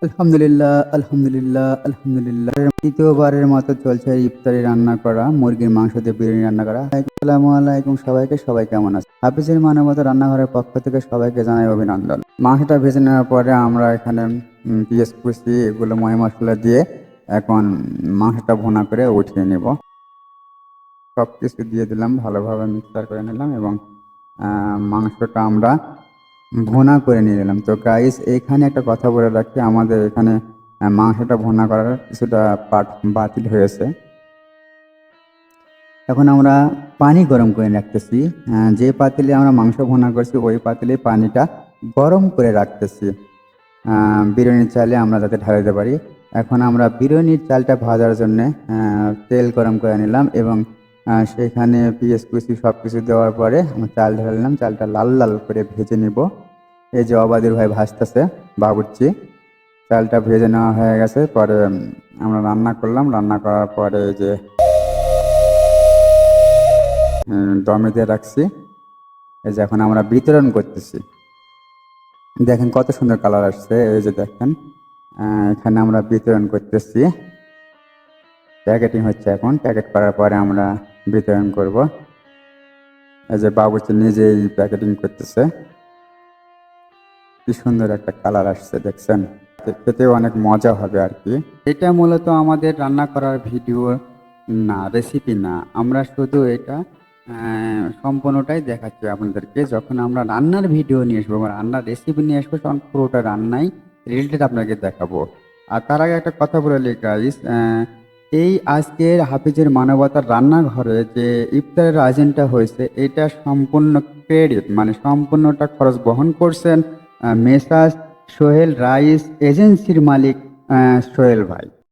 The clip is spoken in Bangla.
আলহামদুলিল্লাহ, আলহামদুলিল্লাহ, আলহামদুলিল্লাহ। তৃতীয়বারের মতো চলছে ইফতারি রান্না করা, মুরগির মাংস দিয়ে বিরিয়ানি রান্না করা। আসসালামু আলাইকুম সবাইকে, সবাই কেমন আছে? হাফিজের মানবতা রান্নাঘরের পক্ষ থেকে সবাইকে জানাই অভিনন্দন। মাংসটা ভেজে নেওয়ার পরে আমরা এখানে পেঁয়াজ কুচি এগুলো ময় মশলা দিয়ে এখন মাংসটা ভুনা করে উঠিয়ে নেব। সব কিছু দিয়ে দিলাম, ভালোভাবে মিক্সার করে নিলাম এবং মাংসটা আমরা ভুনা করে নিয়ে নিলাম। তো গাইস, এখানে একটা কথা বলে রাখি, আমাদের এখানে মাংসটা ভুনা করার কিছুটা পার্ট বাতিল হয়েছে। এখন আমরা পানি গরম করে রাখতেছি। যে পাতিলে আমরা মাংস ভুনা করছি ওই পাতিলে পানিটা গরম করে রাখতেছি বিরিয়ানির চালে আমরা যাতে ঢালে দিতে পারি। এখন আমরা বিরিয়ানির চালটা ভাজার জন্যে তেল গরম করে নিলাম এবং সেখানে পেঁয়াজ কুচি সব কিছু দেওয়ার পরে আমরা চাল ঢেলে নিলাম। চালটা লাল লাল করে ভেজে নিব। এই যে অবাদির ভাই ভাজতেছে, বাবুর্চি। চালটা ভেজে নেওয়া হয়ে গেছে, পরে আমরা রান্না করলাম। রান্না করার পরে এই যে দমে দিয়ে রাখছি। এই যে এখন আমরা বিতরণ করতেছি। দেখেন কত সুন্দর কালার আসছে। এই যে দেখেন এখানে আমরা বিতরণ করতেছি। প্যাকেটিং হচ্ছে, এখন প্যাকেট করার পরে আমরা বিতরণ করব। এই যে বাবুর্চি নিজেই প্যাকেটিং করতেছে। কি সুন্দর একটা কালার আসছে, দেখছেন? খেতে অনেক মজা হবে আর কি। এটা মূলত আমাদের রান্না করার ভিডিও না, রেসিপি না। আমরা শুধু এটা সম্পূর্ণটাই দেখাচ্ছি আপনাদেরকে। যখন আমরা রান্নার ভিডিও নিয়ে আসবো, রান্নার রেসিপি নিয়ে আসবো, তখন পুরোটা রান্নাই রিলেটেড আপনাকে দেখাবো। আর তার আগে একটা কথা বলে নিই গাইস, এই আজকের হাফিজের মানবতার রান্নাঘরে যে ইফতারের আয়োজনটা হয়েছে, এটা সম্পূর্ণ ক্রেডিট, মানে সম্পূর্ণটা খরচ বহন করছেন মেসার্স সোহেল রাইস এজেন্সির মালিক সোহেল ভাই।